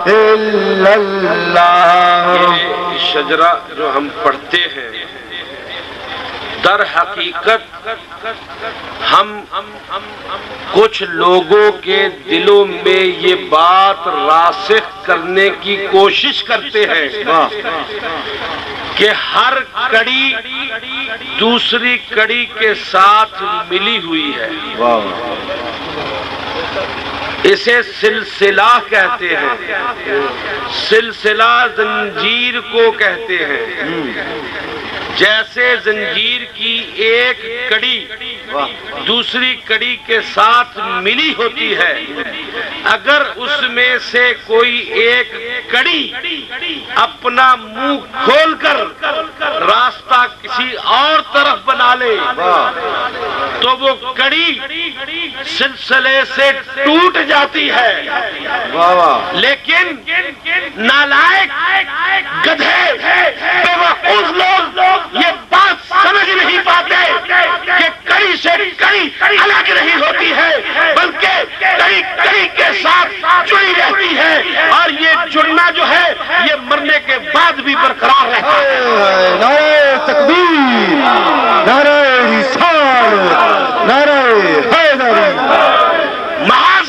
الا اللہ۔ یہ شجرہ جو ہم پڑھتے ہیں در حقیقت ہم کچھ لوگوں کے دلوں میں یہ بات راسخ کرنے کی کوشش کرتے ہیں کہ ہر کڑی دوسری کڑی کے ساتھ ملی ہوئی ہے، اسے سلسلہ کہتے ہیں، سلسلہ زنجیر کو کہتے ہیں۔ جیسے زنجیر کی ایک کڑی دوسری کڑی کے ساتھ ملی ہوتی ہے، اگر اس میں سے کوئی ایک کڑی اپنا منہ کھول کر راستہ کسی اور طرف بنا لے تو وہ کڑی سلسلے سے ٹوٹ جاتی ہے، لیکن نالائق گدھے بیوقوف لوگ یہ بات سمجھ نہیں پاتے کہ کڑی سے کڑی الگ نہیں ہوتی ہے، بلکہ کڑی کڑی کے ساتھ جڑی رہتی ہے، اور یہ جڑنا جو ہے یہ مرنے کے بعد بھی برقرار رہتا ہے۔ نعرہ تکبیر، نعرہ رسالت، نعرہ حیدری۔ محض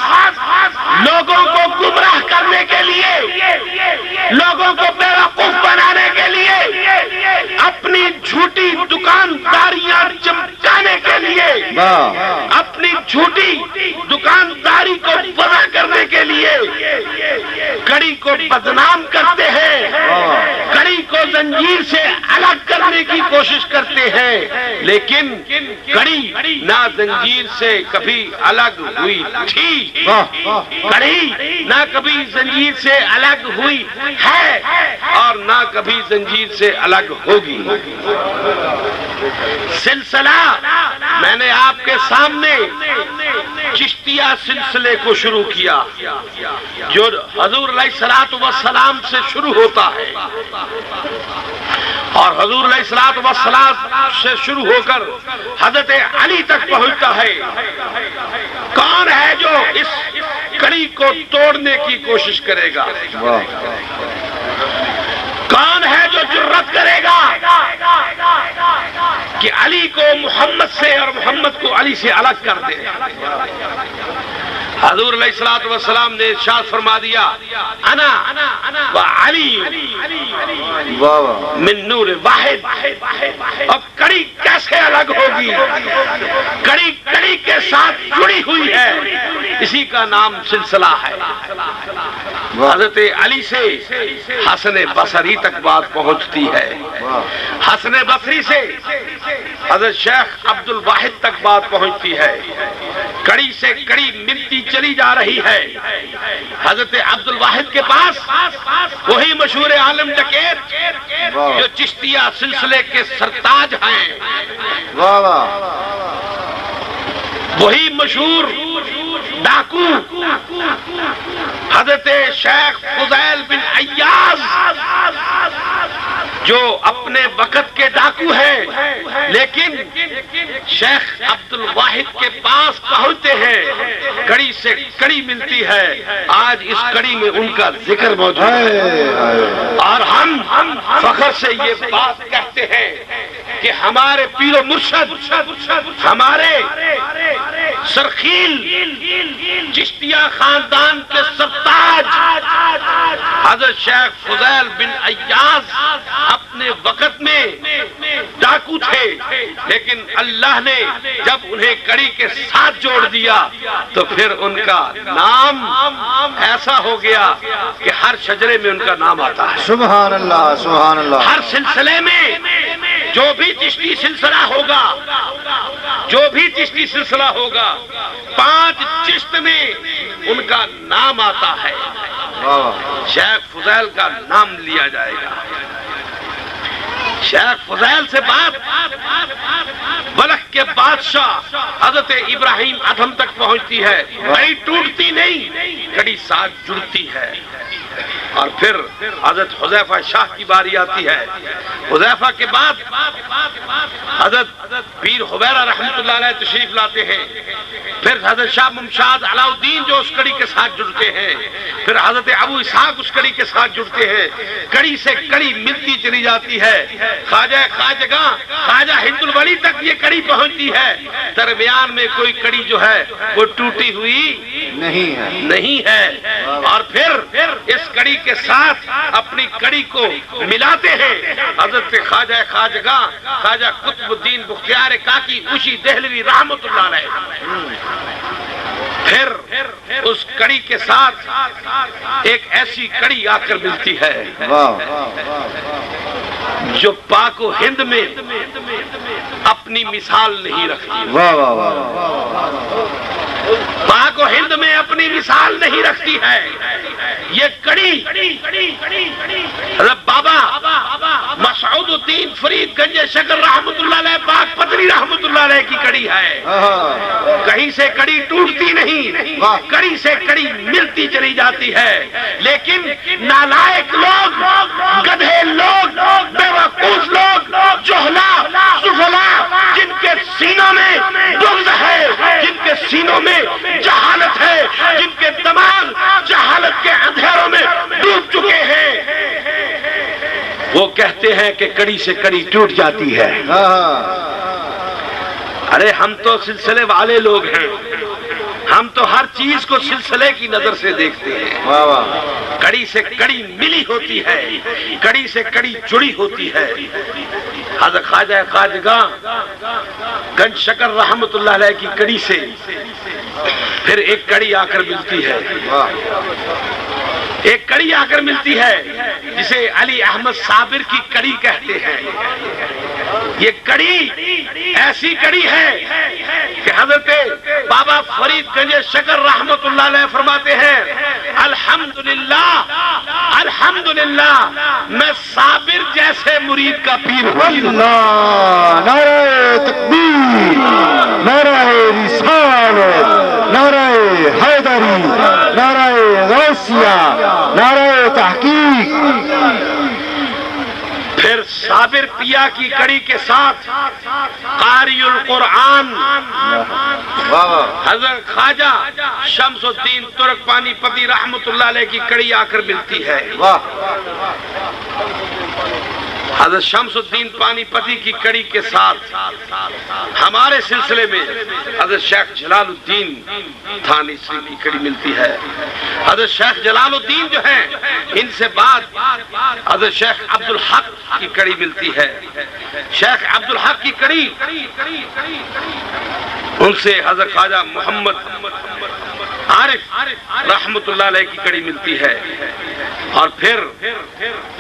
لوگوں کو گمراہ کرنے کے لیے، لوگوں کو بیوقوف بنانے کے لیے، اپنی جھوٹی دکانداریاں چمکانے کے لیے، اپنی جھوٹی دکانداری کو وضع کرنے کے لیے کڑی کو بدنام کرتے ہیں، کڑی کو زنجیر سے الگ کرنے کی کوشش کرتے ہیں، لیکن کڑی نہ زنجیر سے کبھی الگ ہوئی تھی، کڑی نہ کبھی زنجیر سے الگ ہوئی ہے اور نہ کبھی زنجیر سے الگ ہوگی۔ سلسلہ میں نے آپ کے سامنے چشتیہ سلسلے کو شروع کیا جو حضور علیہ الصلوۃ والسلام سے شروع ہوتا ہے، اور حضور علیہ الصلوۃ والسلام سے شروع ہو کر حضرت علی تک پہنچتا ہے۔ کون ہے جو اس کڑی کو توڑنے کی کوشش کرے گا؟ کون ہے جو جرأت کرے گا کہ علی کو محمد سے اور محمد کو علی سے الگ کر دے؟ حضور علیہ الصلوۃ والسلام نے ارشاد فرما دیا، انا و علی من نور واحد۔ اب کڑی کیسے الگ ہوگی؟ کڑی کڑی کے ساتھ جڑی ہوئی ہے، اسی کا نام سلسلہ ہے۔ حضرت علی سے حسن بصری تک بات پہنچتی ہے، حسن بصری سے حضرت شیخ عبد الواحد تک بات پہنچتی ہے، کڑی سے کڑی ملتی چلی جا رہی ہے۔ حضرت عبد الواحد کے پاس وہی مشہور عالم ڈکیت جو چشتیہ سلسلے کے سرتاج ہیں، وہی مشہور ڈاکو حضرت شیخ فضیل بن عیاض جو اپنے وقت کے ڈاکو ہیں، لیکن شیخ عبد الواحد کے پاس پہنچتے ہیں، کڑی سے کڑی ملتی ہے۔ آج اس کڑی میں ان کا ذکر موجود ہے، اور ہم فخر سے یہ بات کہتے ہیں کہ ہمارے پیر و مرشد، ہمارے سرخیل چشتیہ خاندان کے سرتاج حضرت شیخ فضیل بن عیاض اپنے وقت میں ڈاکو تھے، لیکن اللہ نے جب انہیں کڑی کے ساتھ جوڑ دیا تو پھر ان کا نام ایسا ہو گیا کہ ہر شجرے میں ان کا نام آتا ہے۔ سبحان اللہ، سبحان اللہ۔ ہر سلسلے میں جو بھی چشتی سلسلہ ہوگا، جو بھی چشتی سلسلہ ہوگا، 5 چشت میں ان کا نام آتا ہے، شیخ فضیل کا نام لیا جائے گا۔ شیخ فضیل سے بات بلخ کے بادشاہ حضرت ابراہیم ادھم تک پہنچتی ہے، کڑی ٹوٹتی نہیں، کڑی ساتھ جڑتی ہے۔ اور پھر حضرت حذیفہ شاہ کی باری آتی ہے، حذیفہ کے بعد حضرت پیر حبیرہ رحمت اللہ علیہ تشریف لاتے ہیں، پھر حضرت شاہ ممشاد علاء الدین جو اس کڑی کے ساتھ جڑتے ہیں، پھر حضرت ابو اسحاق اس کڑی کے ساتھ جڑتے ہیں، کڑی سے کڑی ملتی چلی جاتی ہے، خواجہ خواجگاں خواجہ ہند الولی تک یہ کڑی پہنچتی ہے، درمیان میں کوئی کڑی جو ہے وہ ٹوٹی ہوئی نہیں ہے، اور پھر اس کڑی کے ساتھ اپنی کڑی کو ملاتے ہیں حضرت خواجہ خواجگاں خواجہ قطب الدین بختیار کاکی اوشی دہلوی رحمت اللہ علیہ، پھر اس کڑی کے ساتھ ایک ایسی کڑی آ کر ملتی ہے جو پاک و ہند میں اپنی مثال نہیں رکھتی، پاک و ہند میں اپنی مثال نہیں رکھتی ہے یہ کڑی حضرت بابا مسعود الدین فرید گنج شکر رحمت اللہ علیہ پاک پتری رحمت اللہ علیہ کی کڑی ہے، کہیں سے کڑی ٹوٹتی نہیں، کڑی سے کڑی ملتی چلی جاتی ہے، لیکن نالائق لوگ، گدھے لوگ، بیوقوف لوگ، جہلا سفلا، جن کے سینوں میں بغض ہے، جن کے سینوں میں جہالت ہے، جن کے دماغ جہالت کے اندھیروں میں ڈوب چکے ہیں، وہ کہتے ہیں کہ کڑی سے کڑی ٹوٹ جاتی ہے۔ ارے ہم تو سلسلے والے لوگ ہیں، ہم تو ہر چیز کو سلسلے کی نظر سے دیکھتے ہیں، کڑی سے کڑی ملی ہوتی ہے، کڑی سے کڑی جڑی ہوتی ہے۔ حضرت خواجہ خواجگاں گنج شکر رحمت اللہ علیہ کی کڑی سے پھر ایک کڑی آ کر ملتی ہے، ایک کڑی آ کر ملتی ہے جسے علی احمد صابر کی کڑی کہتے ہیں۔ یہ کڑی ایسی کڑی ہے کہ حضرت بابا فرید گنج شکر رحمت اللہ علیہ فرماتے ہیں الحمدللہ الحمدللہ میں صابر جیسے مرید کا پیر ہوں۔ اللہ، نعرہ تکبیر، نعرہ رسالت، نعرہ حیدری، نعرہ غوثیہ، نعرہ تحقیق۔ پھر صابر پیا کی کڑی کے ساتھ قاری القرآن حضرت خواجہ شمس الدین ترک پانی پتی رحمت اللہ علیہ کی کڑی آ کر ملتی ہے۔ حضرت شمس الدین پانی پتی کی کڑی کے ساتھ ہمارے سلسلے میں حضرت شیخ جلال الدین تھانی کی کڑی ملتی ہے۔ حضرت شیخ جلال الدین جو ہیں ان سے بعد حضرت شیخ عبدالحق کی کڑی ملتی ہے۔ شیخ عبدالحق کی کڑی ان سے حضرت خواجہ محمد عارف رحمت اللہ علیہ کی کڑی ملتی ہے، اور پھر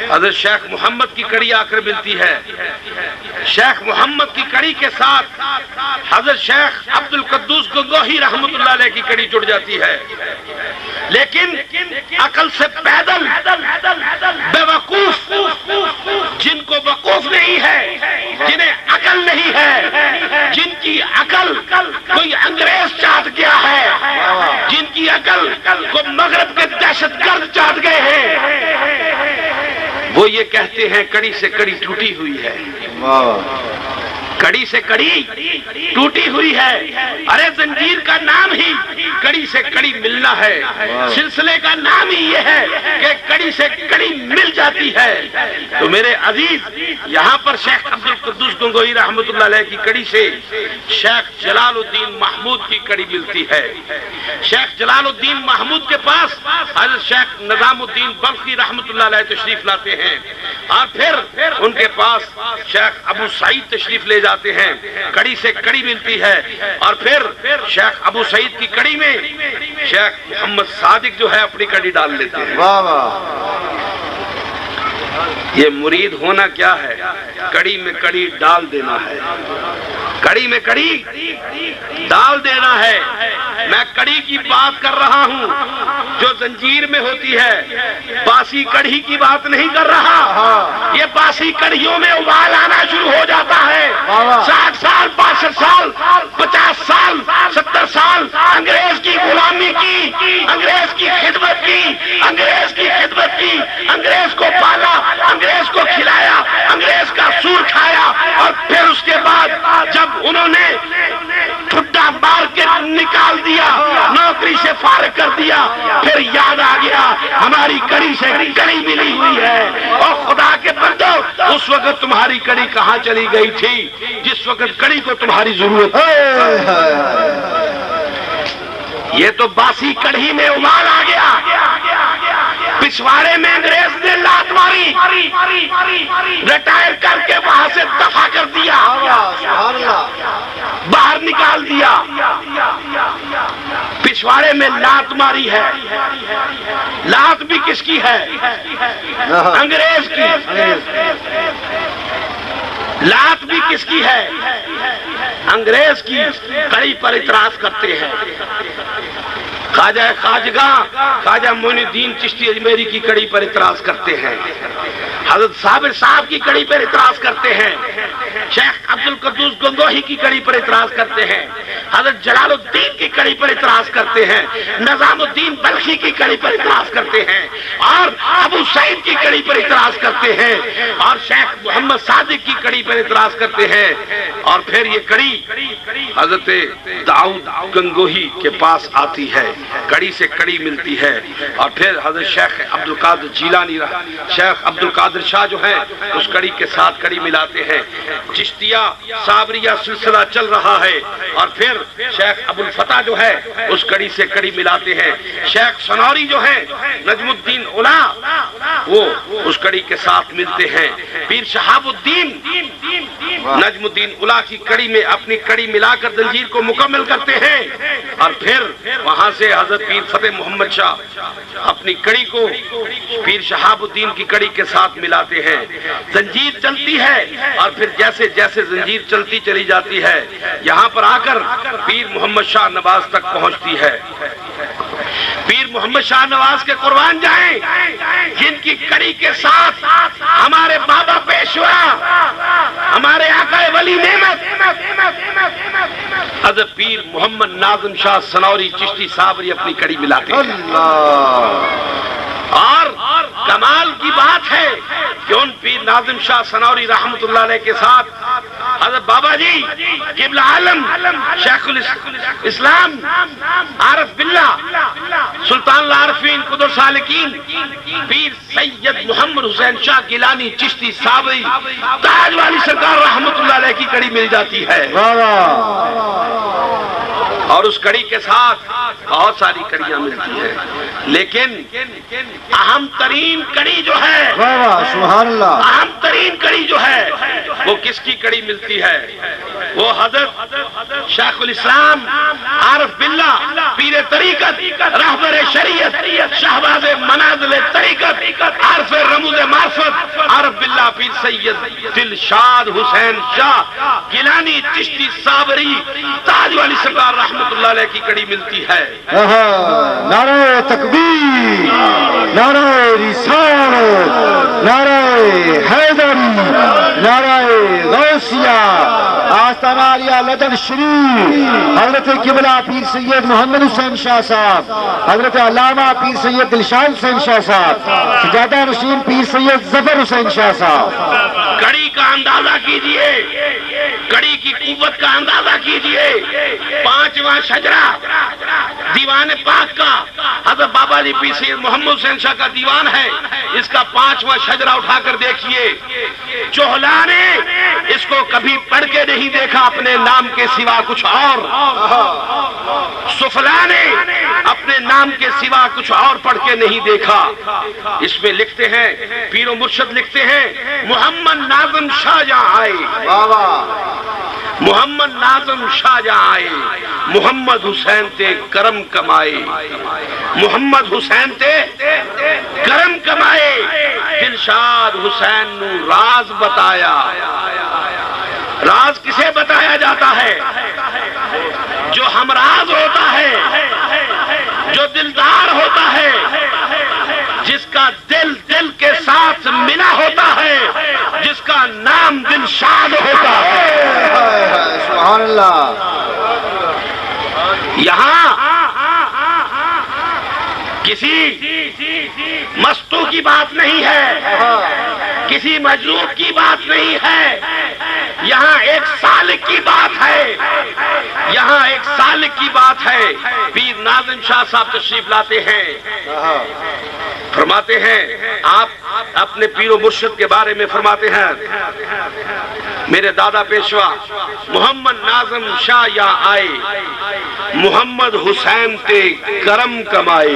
حضرت شیخ محمد کی کڑی آ کر ملتی ہے۔ شیخ محمد کی کڑی کے ساتھ حضرت شیخ عبد القدوس گنگوہی رحمت اللہ علیہ کی کڑی جڑ جاتی ہے، لیکن عقل سے پیدل بے وقوف، جن کو وقوف نہیں ہے، جنہیں عقل نہیں ہے، جن کی عقل کوئی انگریز چاٹ گیا ہے، جن کی عقل کو مغرب کے دہشت گرد چاٹ گئے ہیں، وہ یہ کہتے ہیں کڑی سے کڑی ٹوٹی ہوئی ہے، کڑی سے کڑی ٹوٹی ہوئی ہے۔ ارے زنجیر کا نام ہی کڑی سے کڑی ملنا ہے، سلسلے کا نام ہی یہ ہے کہ کڑی سے کڑی مل جاتی ہے۔ تو میرے عزیز یہاں پر شیخ عبد القدوس گنگوہی رحمت اللہ علیہ کی کڑی سے شیخ جلال الدین محمود کی کڑی ملتی ہے۔ شیخ جلال الدین محمود کے پاس حضرت شیخ نظام الدین بلخی رحمت اللہ علیہ تشریف لاتے ہیں، اور پھر ان کے پاس شیخ ابو سعید تشریف لے جاتے ہیں، کڑی سے کڑی ملتی ہے، اور پھر شیخ ابو سعید کی کڑی میں شیخ محمد صادق جو ہے اپنی کڑی ڈال لیتے ہیں۔ یہ مرید ہونا کیا ہے؟ کڑی میں کڑی ڈال دینا ہے، کڑی میں کڑی ڈال دینا ہے۔ میں کڑی کی بات کر رہا ہوں جو زنجیر میں ہوتی ہے، باسی کڑی کی بات نہیں کر رہا۔ یہ باسی کڑیوں میں ابال آنا شروع ہو جاتا ہے، 60 سال 62 سال 50 سال 70 سال انگریز کی غلامی کی، انگریز کی خدمت کی، انگریز کی خدمت کی، انگریز کو پالا، انگریز کو کھلایا، انگریز کا سور کھایا، اور پھر اس کے بعد جب انہوں نے ٹھڈا مار کے نکال دیا، نوکری سے فارغ کر دیا، پھر یاد آ گیا ہماری کڑی سے کڑی ملی ہوئی ہے۔ اور خدا کے بندو، اس وقت تمہاری کڑی کہاں چلی گئی تھی جس وقت کڑی کو تمہاری ضرورت تھی؟ یہ تو باسی کڑھی میں ابال آ گیا۔ پچھواڑے میں انگریز نے لات ماری، ریٹائر کر کے وہاں سے دفع کر دیا، باہر نکال دیا۔ پچھواڑے میں لات ماری ہے، لات بھی کس کی ہے؟ انگریز کی۔ لات بھی کس کی ہے؟ انگریز کی۔ کڑی پر اعتراض کرتے ہیں۔ خواجہ خواجگاں خواجہ معین الدین چشتی اجمیری کی کڑی پر اعتراض کرتے ہیں، حضرت صابر صاحب کی کڑی پر اعتراض کرتے ہیں، شیخ عبد القدوس گنگوہی کی کڑی پر اعتراض کرتے ہیں، حضرت جلال الدین کی کڑی پر اعتراض کرتے ہیں، نظام الدین بلخی کی کڑی پر اعتراض کرتے ہیں، اور ابو سعید کی کڑی پر اعتراض کرتے ہیں، اور شیخ محمد صادق کی کڑی پر اعتراض کرتے ہیں۔ اور پھر یہ کڑی حضرت داؤد گنگوہی کے پاس آتی ہے، کڑی سے کڑی ملتی ہے، اور پھر حضرت شیخ عبد القادر جیلانی شیخ عبد القادر شاہ جو ہیں اس کڑی کے ساتھ کڑی ملاتے ہیں۔ چشتیہ صابریہ سلسلہ چل رہا ہے، اور پھر شیخ ابو الفتح جو ہے اس کڑی سے کڑی ملاتے ہیں۔ شیخ سنوری جو ہے نجم الدین اولا وہ اس کڑی کے ساتھ ملتے ہیں۔ پیر شہاب الدین نجم الدین اولا کی کڑی میں اپنی کڑی ملا کر زنجیر کو مکمل کرتے ہیں، اور پھر وہاں سے حضرت پیر فتح محمد شاہ اپنی کڑی کو پیر شہاب الدین کی کڑی کے ساتھ ملاتے ہیں۔ زنجیر چلتی ہے، اور پھر جیسے جیسے زنجیر چلتی چلی جاتی ہے یہاں پر آ کر پیر محمد شاہ نواز تک پہنچتی ہے۔ پیر محمد شاہ نواز کے قربان جائیں، جن کی کڑی کے ساتھ ہمارے بابا پیشوا، ہمارے آقا ولی نعمت حضرت پیر محمد ناظم شاہ سنوری چشتی صابری اپنی کڑی ملاتے ہیں۔ اور کمال کی بات ہے کہ ان پیر ناظم شاہ سنوری رحمت اللہ علیہ کے ساتھ حضرت بابا جی قبلہ عالم شیخ الاسلام عارف باللہ سلطان العارفین قدر سالکین پیر سید محمد حسین شاہ گیلانی چشتی صابری تاج والی سرکار رحمت اللہ علیہ کی کڑی مل جاتی ہے۔ اور اس کڑی کے ساتھ بہت ساری کڑیاں ملتی ہیں، لیکن اہم ترین کڑی جو ہے، سبحان اللہ، اہم ترین کڑی جو ہے وہ کس کی کڑی ملتی ہے؟ وہ حضرت شیخ الاسلام عارف باللہ پیر طریقت رہبر شریعت شہباز منازل طریقت عارف رموز معرفت عارف باللہ پیر سید دلشاد حسین شاہ گیلانی چشتی صابری تاج والی سرکار رحمت اللہ علیہ کی کڑی ملتی ہے۔ نعرہ تکبیر، نعرہ رسالت، نعرہ حیدری، نعرہ غوثیہ، آستانہ عالیہ لدن شریف حضرت قبلہ پیر سید محمد حسین شاہ صاحب، حضرت علامہ پیر سید دلشاد حسین شاہ صاحب، سجادہ نشین پیر سید ظفر حسین شاہ صاحب۔ کڑی کا اندازہ کیجئے، کڑی کی قوت کا اندازہ کیجئے۔ پانچواں شجرہ دیوان پاک کا حضرت بابا جی پیر سید محمد حسین شاہ کا دیوان ہے، اس کا پانچواں شجرہ اٹھا کر دیکھیے۔ چوہلا نے اس کو کبھی پڑھ کے نہیں دیکھا اپنے نام کے سوا کچھ اور، سفلا نے اپنے نام کے سوا کچھ اور پڑھ کے نہیں دیکھا۔ اس میں لکھتے ہیں، پیر و مرشد لکھتے ہیں، محمد ناظم شاہ جہاں آئے، محمد ناظم شاہ جہاں آئے، محمد حسین تے کرم کمائے، محمد حسین تے کرم کمائے، دلشاد حسین نو راز بتایا۔ راز کسے بتایا جاتا ہے؟ جو ہمراز ہوتا ہے، جو دلدار ہوتا ہے، جس کا دل دل کے ساتھ ملا ہوتا ہے، جس کا نام دلشاد ہوتا ہے۔ سبحان اللہ۔ یہاں کسی مستو کی بات نہیں ہے، کسی مجروح کی بات نہیں ہے، یہاں ایک سالک کی بات ہے یہاں ایک سالک کی بات ہے، پیر ناظم شاہ صاحب تشریف لاتے ہیں، فرماتے ہیں، آپ اپنے پیر و مرشد کے بارے میں فرماتے ہیں، میرے دادا پیشوا محمد ناظم شاہ یہاں آئے، محمد حسین تے کرم کمائے،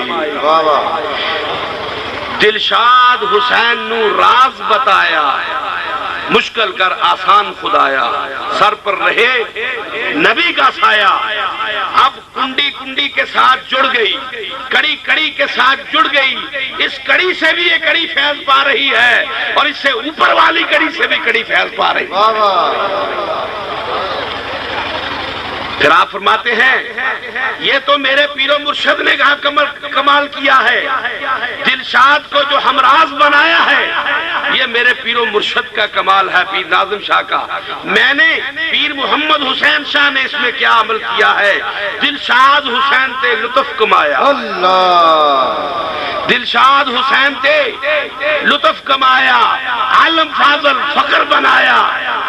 دلشاد حسین نو راز بتایا، مشکل کر آسان خدایا، سر پر رہے نبی کا سایہ، اب کنڈی کنڈی کے ساتھ جڑ گئی، کڑی کڑی کے ساتھ جڑ گئی، اس کڑی سے بھی یہ کڑی فیض پا رہی ہے، اور اس سے اوپر والی کڑی سے بھی کڑی فیض پا رہی ہے۔ پھر آپ فرماتے ہیں، یہ تو میرے پیر و مرشد نے کمال کیا ہے، دلشاد کو جو ہمراز بنایا ہے، یہ میرے پیر و مرشد کا کمال ہے، پیر ناظم شاہ کا۔ میں نے پیر محمد حسین شاہ نے اس میں کیا عمل کیا ہے، دلشاد حسین تے لطف کمایا، دلشاد حسین تے لطف کمایا، عالم فاضل فقر بنایا،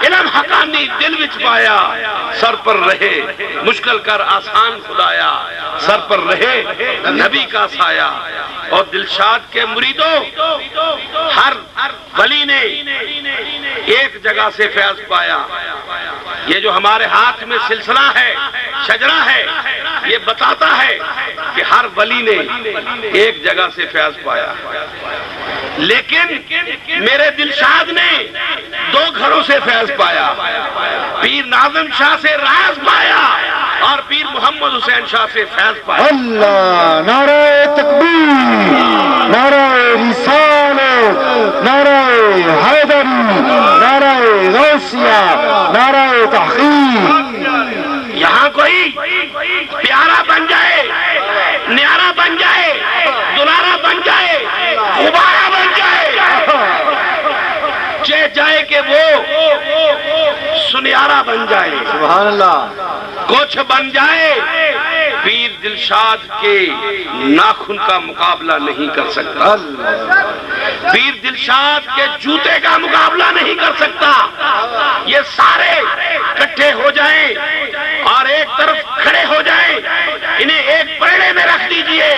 علم حقانی دل وچ پایا، سر پر رہے مشکل کر آسان خدایا، سر پر رہے نبی کا سایہ۔ اور دلشاد کے مریدوں، ہر ولی نے ایک جگہ سے فیض پایا۔ یہ جو ہمارے ہاتھ میں سلسلہ ہے، شجرہ ہے، یہ بتاتا ہے کہ ہر ولی نے ایک جگہ سے فیض پایا، لیکن میرے دلشاد نے 2 گھروں سے فیض پایا، پیر ناظم شاہ سے راز پایا اور پیر محمد حسین شاہ سے فیض پایا۔ اللہ، نعرہ تکبیر، نعرہ رسالت، نعرہ حیدری، نعرہ غوثیہ، نعرہ تحقیق۔ یہاں کوئی پیارا بن جائے، نیارا بن جائے، دلارا بن جائے، غبارہ بن جائے، چہ جائے کہ وہ سنیارا بن جائے، سبحان اللہ، کچھ بن جائے، پیر دلشاد کے ناخن کا مقابلہ نہیں کر سکتا، پیر دلشاد کے جوتے کا مقابلہ نہیں کر سکتا۔ یہ سارے اکٹھے ہو جائیں اور ایک طرف کھڑے ہو جائیں، انہیں ایک پلڑے میں رکھ دیجئے،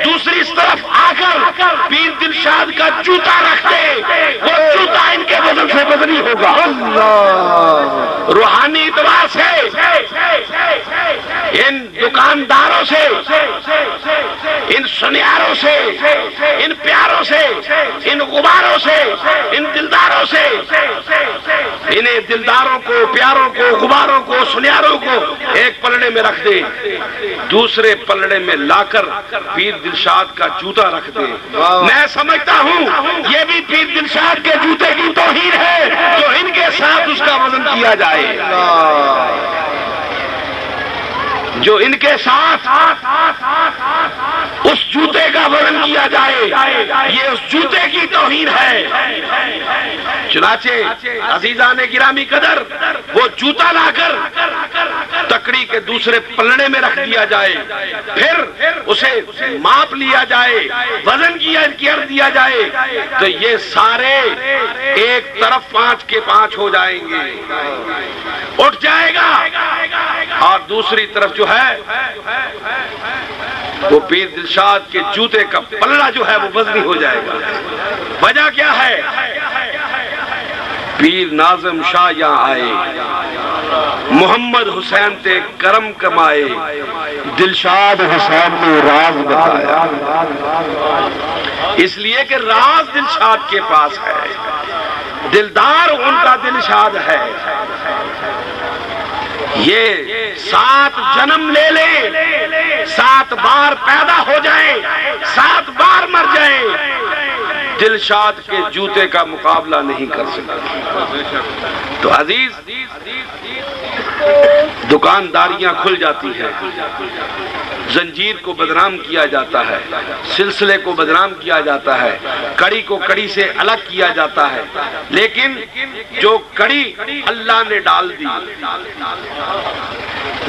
دوسری طرف آ کر پیر دلشاد کا جوتا رکھ دے، وہ جوتا ان کے بدن سے بدنی ہوگا۔ روحانی اعتبار سے ان دکانداروں سے، ان سنیاروں سے، ان پیاروں سے، ان غباروں سے، ان دلداروں سے، انہیں دلداروں کو، پیاروں کو، غباروں کو، سنیاروں کو ایک پلڑے میں رکھ دے، دوسرے پلڑے میں لا کر پیر دلشاد کا جوتا رکھ دے۔ میں سمجھتا ہوں یہ بھی پیر دلشاد کے جوتے کی توہین ہے جو ان کے ساتھ اس کا وزن کیا جائے، جو ان کے ساتھ اس جوتے کا وزن کیا جائے، یہ اس جوتے کی توہین ہے۔ چنانچہ عزیزان گرامی قدر، وہ جوتا لا کر تکڑی کے دوسرے پلڑے میں رکھ دیا جائے، پھر اسے ماپ لیا جائے، وزن دیا جائے، تو یہ سارے ایک طرف 5 کے 5 ہو جائیں گے، اٹھ جائے گا، اور دوسری طرف جو ہے وہ پیر دلشاد کے جوتے کا پلڑا جو ہے وہ وزنی ہو جائے گا۔ وجہ کیا ہے؟ پیر ناظم شاہ یہاں آئے، محمد حسین تے کرم کمائے، دلشاد حسین نے راز بتایا، اس لیے کہ راز دلشاد کے پاس ہے، دلدار ان کا دلشاد ہے۔ یہ 7 جنم لے لے، 7 بار پیدا ہو جائیں، 7 بار مر جائیں، دلشاد کے جوتے کا مقابلہ نہیں کر سکتا۔ تو عزیز، دکانداریاں کھل جاتی ہیں، زنجیر کو بدنام کیا جاتا ہے، سلسلے کو بدنام کیا جاتا ہے، کڑی کو کڑی سے الگ کیا جاتا ہے، لیکن جو کڑی اللہ نے ڈال دی،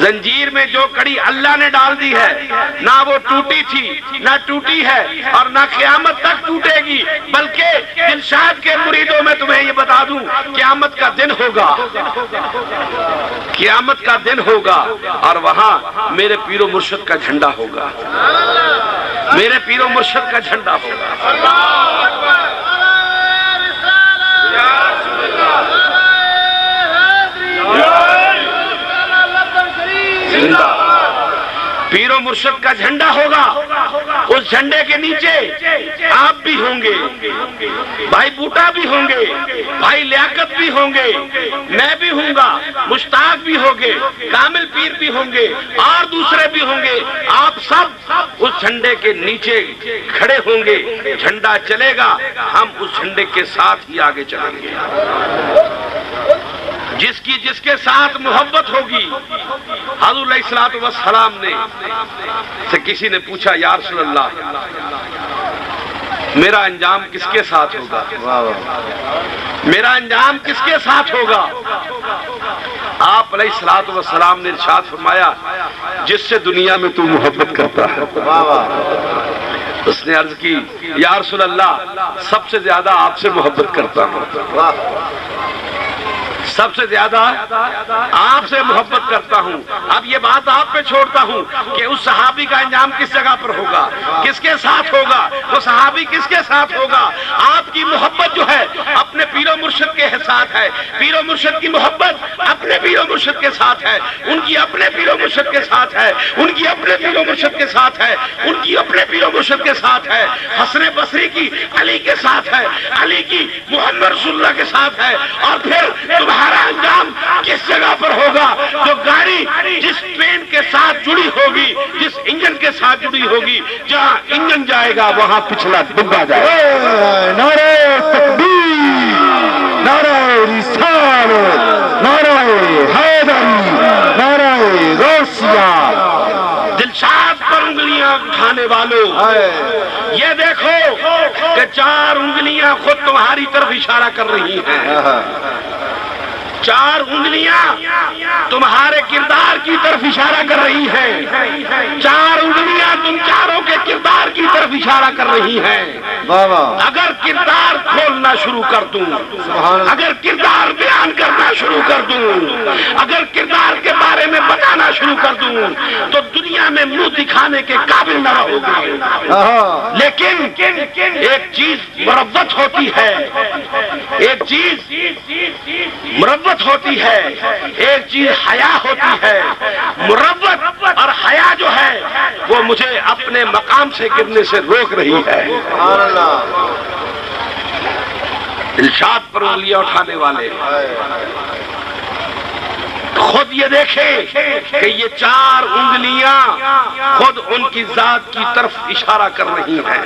زنجیر میں جو کڑی اللہ نے ڈال دی ہے نہ وہ ٹوٹی تھی نہ ٹوٹی ہے اور نہ قیامت تک ٹوٹے گی، بلکہ دلشاد کے مریدوں میں تمہیں یہ بتا دوں قیامت کا دن ہوگا، قیامت کا دن ہوگا اور وہاں میرے پیر و مرشد کا جھنڈا ہوگا، میرے پیر و مرشد کا جھنڈا ہوگا۔ پیر و مرشد کا جھنڈا ہوگا، اس جھنڈے کے نیچے آپ بھی ہوں گے، بھائی بوٹا بھی ہوں گے، بھائی لیاقت بھی ہوں گے، میں بھی ہوں گا، مشتاق بھی ہوں گے، کامل پیر بھی ہوں گے اور دوسرے بھی ہوں گے، آپ سب اس جھنڈے کے نیچے کھڑے ہوں گے، جھنڈا چلے گا، ہم اس جھنڈے کے ساتھ ہی آگے چلیں گے۔ جس کے ساتھ محبت ہوگی، حضور علیہ الصلوۃ والسلام نے سے کسی نے پوچھا یا رسول اللہ میرا انجام کس کے ساتھ ہوگا، میرا انجام کس کے ساتھ ہوگا؟ آپ علیہ الصلوۃ والسلام نے ارشاد فرمایا جس سے دنیا میں تو محبت کرتا ہے۔ اس نے عرض کی یا رسول اللہ سب سے زیادہ آپ سے محبت کرتا ہوں، سب سے زیادہ آپ سے محبت کرتا ہوں۔ اب یہ بات آپ پہ چھوڑتا ہوں کہ اس صحابی کا انجام کس جگہ پر ہوگا، کس کے ساتھ ہوگا، وہ صحابی کس کے ساتھ ہوگا؟ آپ کی محبت جو ہے اپنے پیر و مرشد کے ساتھ ہے، پیر و مرشد کی محبت اپنے پیر و مرشد کے ساتھ ہے، ان کی اپنے پیر و مرشد کے ساتھ ہے، ان کی اپنے پیر و مرشد کے ساتھ ہے، ان کی اپنے پیر و مرشد کے ساتھ ہے۔ حسن بصری کی علی کے ساتھ ہے، علی کی محمد رسول اللہ کے ساتھ ہے، اور پھر تمہارا انجام کس جگہ پر ہوگا؟ جو گاڑی جس ٹرین کے ساتھ جڑی ہوگی، جس انجن کے ساتھ جڑی ہوگی، جہاں انجن جائے گا وہاں پچھلا ڈبہ جائے گا۔ نعرہ تکبیر، نعرہ رسالت، نعرہ حیدری، نعرہ غوثیہ۔ دلشاد پر انگلیاں اٹھانے والوں یہ دیکھو کہ 4 انگلیاں خود تمہاری طرف اشارہ کر رہی ہیں، 4 انگلیاں تمہارے کردار کی طرف اشارہ کر رہی ہیں، 4 انگلیاں تم چاروں کے کردار کی طرف اشارہ کر رہی ہیں۔ اگر کردار کھولنا شروع کر دوں، اگر کردار بیان کرنا شروع کر دوں، اگر کردار کے بارے میں بتانا شروع کر دوں تو دنیا میں منہ دکھانے کے قابل نہ رہو گے۔ لیکن ایک چیز مروت ہوتی ہے، ایک چیز مروت ہوتی ہے، ایک چیز حیا ہوتی ہے۔ مروت اور حیا جو ہے وہ مجھے اپنے مقام سے گرنے سے روک رہی ہے۔ ارشاد پر انگلیاں اٹھانے والے خود یہ دیکھیں کہ یہ 4 انگلیاں خود ان کی ذات کی طرف اشارہ کر رہی ہیں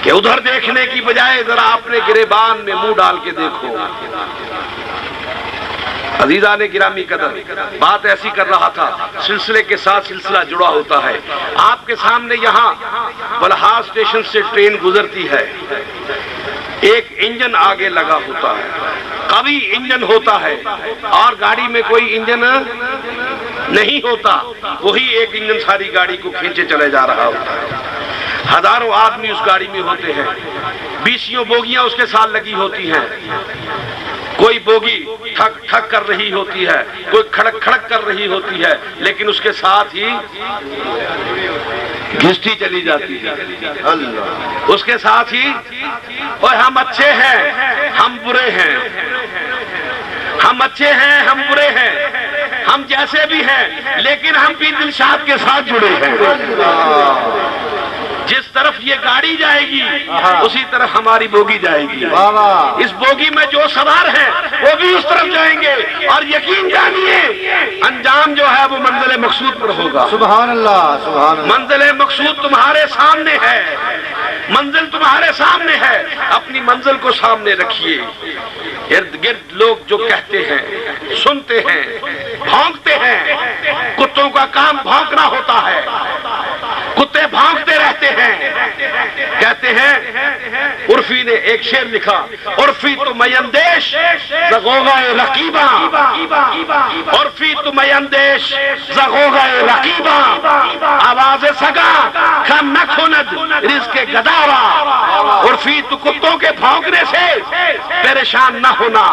کہ ادھر دیکھنے کی بجائے ذرا اپنے گریبان میں منہ ڈال کے دیکھو۔ عزیزان گرامی قدر، بات ایسی کر رہا تھا، سلسلے کے ساتھ سلسلہ جڑا ہوتا ہے۔ آپ کے سامنے یہاں بلحاظ اسٹیشن سے ٹرین گزرتی ہے، ایک انجن آگے لگا ہوتا ہے، قوی انجن ہوتا ہے، اور گاڑی میں کوئی انجن نہیں ہوتا، وہی ایک انجن ساری گاڑی کو کھینچے چلے جا رہا ہوتا ہے۔ ہزاروں آدمی اس گاڑی میں ہوتے ہیں، 20 بوگیاں اس کے ساتھ لگی ہوتی ہیں، کوئی بوگی ٹھک ٹھک کر رہی ہوتی ہے، کوئی کھڑک کھڑک کر رہی ہوتی ہے، لیکن اس کے ساتھ ہی گھسٹی چلی جاتی ہے۔ اس کے ساتھ ہی اور ہم اچھے ہیں ہم برے ہیں، ہم اچھے ہیں ہم برے ہیں، ہم جیسے بھی ہیں لیکن ہم بھی دلشاد کے ساتھ جڑے ہیں۔ جس طرف یہ گاڑی جائے گی اسی طرف ہماری بوگی جائے گی، اس بوگی میں جو سوار ہیں وہ بھی اس طرف جائیں گے، اور یقین جانیے انجام جو ہے وہ منزل مقصود پر ہوگا۔ سبحان اللہ، سبحان اللہ۔ منزل مقصود تمہارے سامنے ہے، منزل تمہارے سامنے ہے، اپنی منزل کو سامنے رکھیے۔ ارد گرد لوگ جو کہتے ہیں، سنتے ہیں، بھونکتے ہیں، کتوں کا کام بھونکنا ہوتا ہے، کتے بھونکتے رہتے ہیں، کہتے ہیں عرف عرفی نے ایک شعر لکھا، عرفی تو میں اندیش زغوغۂ رقیباں، عرفی تو میں اندیش زغوغۂ رقیباں، آواز سگا کم نہ کھند رزق گدارا، عرفی تو کتوں کے بھونکنے سے پریشان نہ ہونا،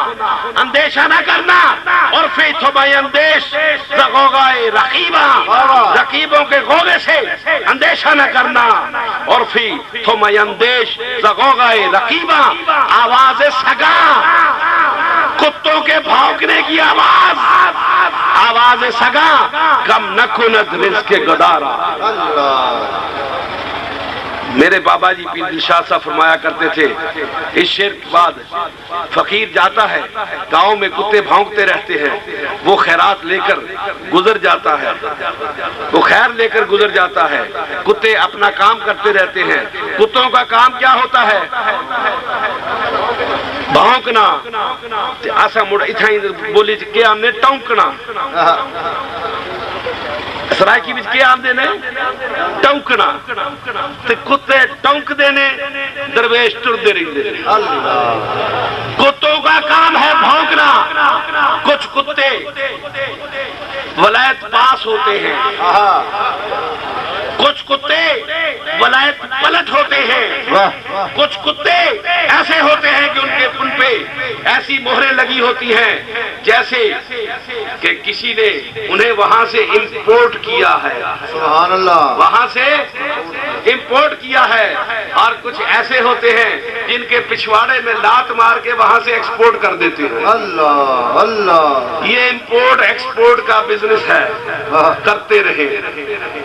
اندیشہ نہ کرنا، عرفی تو میں اندیش زغوغۂ رقیباں، رقیبوں کے غوغے سے اندیشہ نہ کرنا، عرفی تو میں اندیش زغوغۂ رقیباں، آواز سگا کتوں کے بھونکنے کی آواز، آواز سگا کم نہ کند رزق گدارا۔ میرے بابا جی پیر دلشاد صاحب فرمایا کرتے تھے، اس شعر کے بعد فقیر جاتا ہے، گاؤں میں کتے بھونکتے رہتے ہیں، وہ خیرات لے کر گزر جاتا ہے، وہ خیر لے کر گزر جاتا ہے، کتے اپنا کام کرتے رہتے ہیں، کتوں کا کام کیا ہوتا ہے؟ بھونکنا، ایسا مڑ اتھائی بولی کیا ہم نے ٹونکنا، سرائکی بچ کیا آمدے نے ٹونکنا، تے کتے ٹونک دینے، درویش ٹر دے رہی دے۔ کتوں کا کام ہے بھونکنا، کچھ کتے ولایت پاس ہوتے ہیں، کچھ کتے ولایت پلٹ ہوتے ہیں، کچھ کتے ایسے ہوتے ہیں کہ ان پہ ایسی مہریں لگی ہوتی ہیں جیسے کہ کسی نے انہیں وہاں سے امپورٹ کیا ہے، سبحان اللہ، وہاں سے امپورٹ کیا ہے، اور کچھ ایسے ہوتے ہیں جن کے پچھواڑے میں لات مار کے وہاں سے ایکسپورٹ کر دیتے ہیں۔ اللہ اللہ، یہ امپورٹ ایکسپورٹ کا بزنس ہے، کرتے رہے۔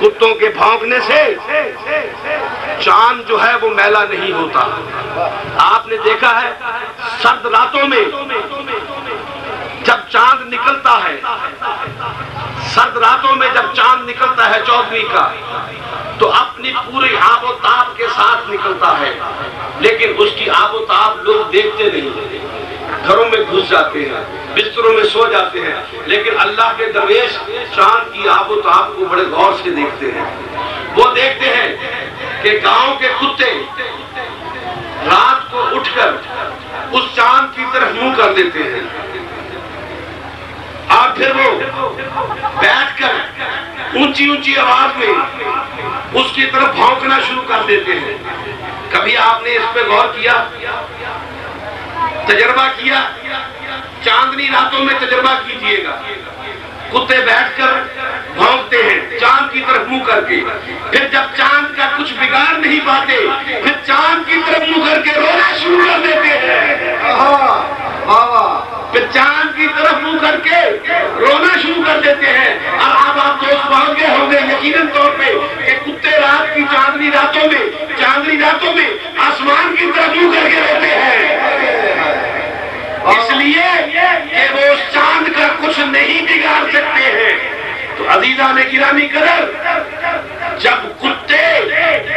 کتوں کے بھونکنے سے چاند جو ہے وہ میلا نہیں ہوتا۔ آپ نے دیکھا ہے سرد راتوں میں جب چاند نکلتا ہے، سرد راتوں میں جب چاند نکلتا ہے 14ویں کا، تو اپنی پوری آب و تاب کے ساتھ نکلتا ہے، لیکن اس کی آب و تاب لوگ دیکھتے نہیں، گھروں میں گھس جاتے ہیں، بستروں میں سو جاتے ہیں، لیکن اللہ کے درویش چاند کی آب و تاب کو بڑے غور سے دیکھتے ہیں۔ وہ دیکھتے ہیں کہ گاؤں کے کتے رات کو اٹھ کر اس چاند کی طرف منہ کر دیتے ہیں، اور پھر وہ بیٹھ کر اونچی اونچی آواز میں اس کی طرف بھونکنا شروع کر دیتے ہیں۔ کبھی آپ نے اس پہ غور کیا، تجربہ کیا؟ چاندنی راتوں میں تجربہ کیجئے گا، کتے بیٹھ کر بھونکتے ہیں چاند کی طرف منہ کر کے، پھر جب چاند کا کچھ بگاڑ نہیں پاتے پھر چاند کی طرف منہ کر کے رونا شروع کر دیتے ہیں، پھر چاند کی طرف منہ کر کے رونا شروع کر دیتے ہیں۔ اور اب آپ دوست پہنچ گئے ہوں گے یقیناً طور پہ کہ کتے رات کی چاندنی راتوں میں آسمان کی طرف منہ کر کے روتے ہیں، اس لیے کہ وہ اس چاند کا کچھ نہیں بگاڑ سکتے ہیں۔ تو عزیزان گرامی قدر، جب کتے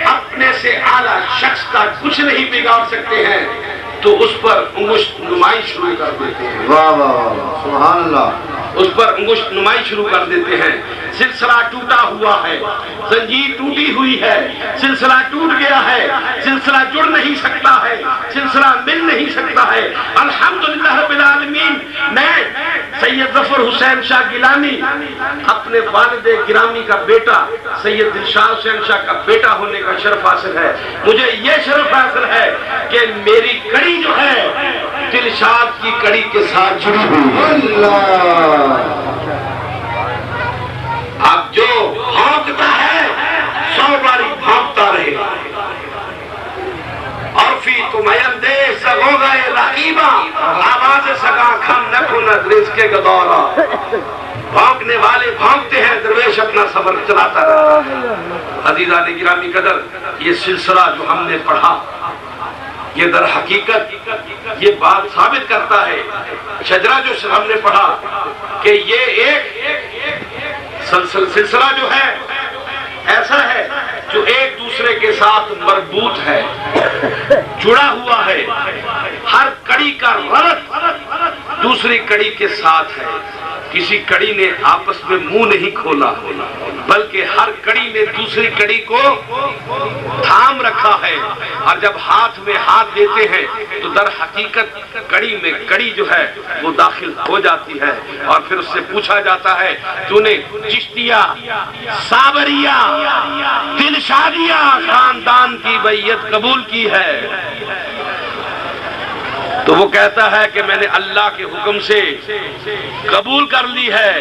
اپنے سے اعلیٰ شخص کا کچھ نہیں بگاڑ سکتے ہیں تو اس پر انگشت نمائی شروع کر دیتے ہیں۔ واہ واہ، سبحان اللہ، اس پر انگشت نمائی شروع کر دیتے ہیں۔ سلسلہ ٹوٹا ہوا ہے، زنجیر ٹوٹی ہوئی ہے، سلسلہ ٹوٹ گیا ہے، سلسلہ جڑ نہیں سکتا ہے، سلسلہ مل نہیں سکتا ہے۔ الحمدللہ رب العالمین، میں سید ظفر حسین شاہ گیلانی اپنے والد گرامی کا بیٹا سید دلشاد حسین شاہ کا بیٹا ہونے کا شرف حاصل ہے۔ مجھے یہ شرف حاصل ہے کہ میری کڑی جو ہے دلشاد کی کڑی کے ساتھ جڑی ہوئی ہے۔ اب جو بھونکتا ہے 100 باری بھونکتا رہے، اور فی تم اندیش زغوغۂ رقیباں، آواز سگا کھم نہ کند رزق گدارا۔ بھونکنے والے بھونکتے ہیں، درویش اپنا سفر چلاتا رہتا ہے۔ عزیزان گرامی قدر، یہ سلسلہ جو ہم نے پڑھا یہ در حقیقت یہ بات ثابت کرتا ہے، شجرہ جو ہم نے پڑھا کہ یہ ایک سلسلہ جو ہے ایسا ہے جو ایک دوسرے کے ساتھ مربوط ہے، جڑا ہوا ہے، ہر کڑی کا ربط دوسری کڑی کے ساتھ ہے، کسی کڑی نے آپس میں منہ نہیں کھولا، بلکہ ہر کڑی نے دوسری کڑی کو تھام رکھا ہے، اور جب ہاتھ میں ہاتھ دیتے ہیں تو در حقیقت کڑی میں کڑی جو ہے وہ داخل ہو جاتی ہے، اور پھر اس سے پوچھا جاتا ہے تو نے چشتیہ، صابریہ، دلشادیہ خاندان کی بیعت قبول کی ہے؟ تو وہ کہتا ہے کہ میں نے اللہ کے حکم سے قبول کر لی ہے۔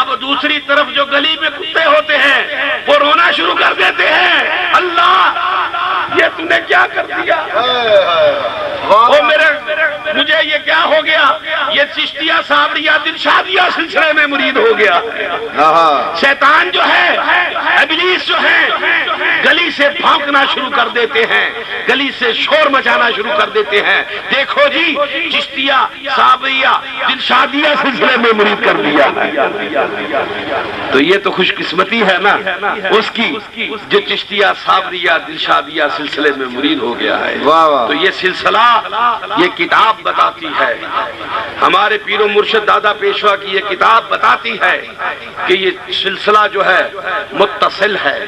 اب دوسری طرف جو گلی میں کتے ہوتے ہیں وہ رونا شروع کر دیتے ہیں، اللہ یہ تم نے کیا کر دیا، مجھے یہ کیا ہو گیا، یہ چشتیہ صابریہ دلشادیہ سلسلے میں مرید ہو گیا۔ شیطان جو ہے، ابلیس جو ہے، گلی سے بھونکنا شروع کر دیتے ہیں، گلی سے شور مچانا شروع کر دیتے ہیں، دیکھو جی چشتیہ صابریہ دلشادیہ سلسلے میں مرید کر دیا ہے۔ تو یہ تو خوش قسمتی ہے نا اس کی جو چشتیہ صابریہ دلشادیہ سلسلے میں مرید ہو گیا ہے۔ تو یہ سلسلہ، یہ کتاب بتاتی ہے، ہمارے پیر و مرشد دادا پیشوا کی یہ کتاب بتاتی ہے کہ یہ سلسلہ جو ہے متصل ہے۔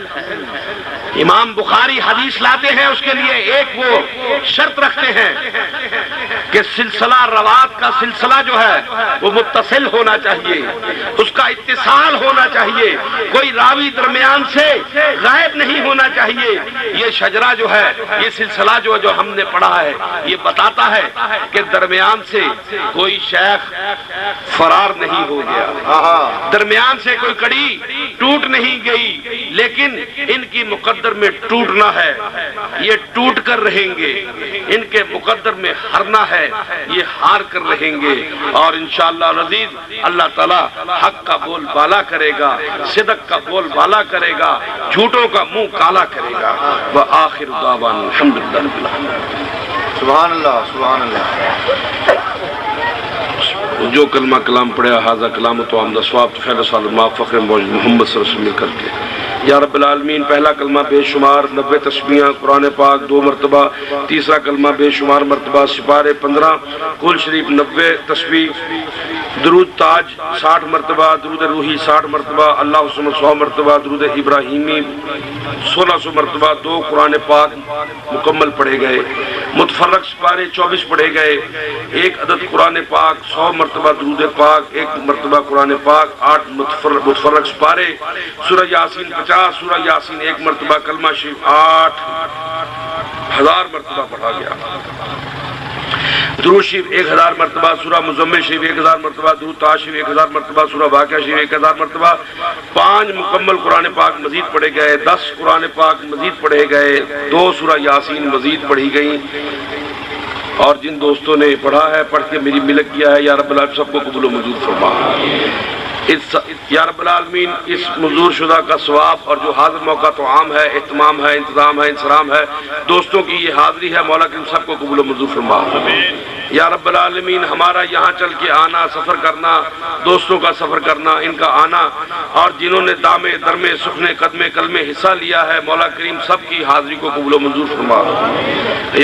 امام بخاری حدیث لاتے ہیں، اس کے لیے ایک وہ شرط رکھتے ہیں کہ سلسلہ روات کا سلسلہ جو ہے وہ متصل ہونا چاہیے، اس کا اتصال ہونا چاہیے، کوئی راوی درمیان سے غائب نہیں ہونا چاہیے۔ یہ شجرہ جو ہے، یہ سلسلہ جو ہم نے پڑھا ہے، یہ بتاتا ہے کہ درمیان سے کوئی شیخ فرار نہیں ہو گیا، درمیان سے کوئی کڑی ٹوٹ نہیں گئی، لیکن ان کی مقدر میں ٹوٹنا ہے، یہ ٹوٹ کر رہیں گے، ان کے مقدر میں ہرنا ہے، یہ ہار کر رہیں گے، اور انشاءاللہ العزیز اللہ تعالی حق کا بول بالا کرے گا، صدق کا بول بالا کرے گا، جھوٹوں کا منہ کالا کرے گا۔ وآخر دعوانا الحمدللہ رب العالمین۔ سبحان اللہ سبحان اللہ۔ جو کلمہ کلام پڑھا حاضہ کلام تو عمدہ ثواب تو خیر صالح ما فخر موجود محمد صلی اللہ علیہ وسلم مل کر کے یا رب العالمین۔ پہلا کلمہ بے شمار 90 تسبیحاں قرآن پاک 2 مرتبہ، تیسرا کلمہ بے شمار مرتبہ سپارے 15، کل شریف 90 تسبیح، درود تاج 60 مرتبہ، درود روحی 60 مرتبہ، اللہ حسن 100 مرتبہ، درود ابراہیمی 1600 مرتبہ، 2 قرآن پاک مکمل پڑھے گئے، متفرق سپارے 24 پڑھے گئے، 1 عدد قرآن پاک 100 مرتبہ درود پاک، 1 مرتبہ قرآن پاک، 8 متفرق سپارے، سورہ یاسین 50، سورہ یاسین 1 مرتبہ، کلمہ شریف 8000 مرتبہ پڑھا گیا، درود شریف 1000 مرتبہ، سورہ مزمل شریف 1000 مرتبہ، درود تاج شریف 1000 مرتبہ، سورہ واقعہ شریف 1000 مرتبہ، 5 مکمل قرآن پاک مزید پڑھے گئے، 10 قرآن پاک مزید پڑھے گئے، 2 سورہ یاسین مزید پڑھی گئیں، اور جن دوستوں نے پڑھا ہے پڑھ کے میری ملک کیا ہے یا رب العالمین سب کو قبول و منظور فرما۔ یا رب العالمین اس منظور شدہ کا ثواب اور جو حاضر موقع تو عام ہے، اہتمام ہے، انتظام ہے، انصرام ہے، دوستوں کی یہ حاضری ہے، مولا کریم سب کو قبول و منظور فرما۔ یا رب العالمین ہمارا یہاں چل کے آنا، سفر کرنا، دوستوں کا سفر کرنا، ان کا آنا، اور جنہوں نے دامے درمے سخنے قدمے کلمے حصہ لیا ہے، مولا کریم سب کی حاضری کو قبول و منظور فرما۔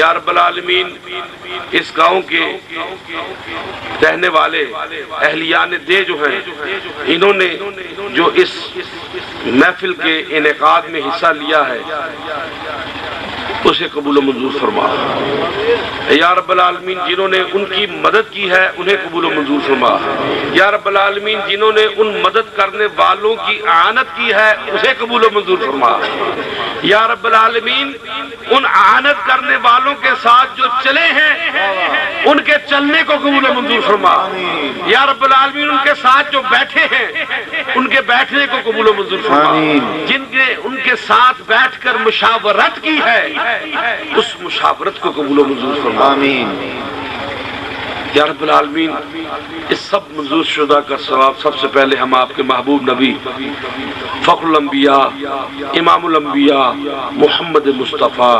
یا رب العالمین اس گاؤں کے رہنے والے اہلیان دے جو ہیں، انہوں نے جو اس محفل کے انعقاد میں حصہ لیا ہے اسے قبول و منظور فرما۔ یا رب العالمین جنہوں نے ان کی مدد کی ہے انہیں قبول و منظور فرما۔ یا رب العالمین جنہوں نے ان مدد کرنے والوں کی اعانت کی ہے اسے قبول و منظور فرما۔ یا رب العالمین ان اعانت کرنے والوں کے ساتھ جو چلے ہیں ان کے چلنے کو قبول و منظور فرما۔ یا رب العالمین ان کے ساتھ جو بیٹھے ہیں ان کے بیٹھنے کو قبول و منظور فرما۔ جن نے ان کے ساتھ بیٹھ کر مشاورت کی ہے اس مشاورت کو قبول و منظور فرما۔ آمین۔ یا رب العالمین اس سب منظور شدہ کا ثواب سب سے پہلے ہم آپ کے محبوب نبی فخر الانبیاء امام الانبیاء محمد مصطفیٰ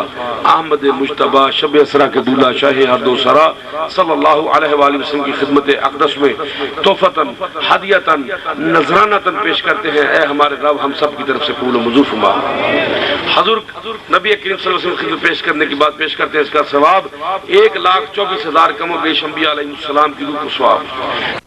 احمد مجتبیٰ شب اسرا کے دولہ شاہ ہرد و سرا صلی اللہ علیہ وآلہ وسلم کی خدمت اقدس میں تحفتاً ہدیتاً نذرانتاً پیش کرتے ہیں۔ اے ہمارے رب ہم سب کی طرف سے قبول و منظور فرما۔ حضور نبی کریم صلی اللہ علیہ وسلم کی خدمت پیش کرنے کی بات پیش کرتے ہیں، اس کا ثواب 1,24,000 کم و بیش انبیاء علیہ السلام کی روح کو ثواب۔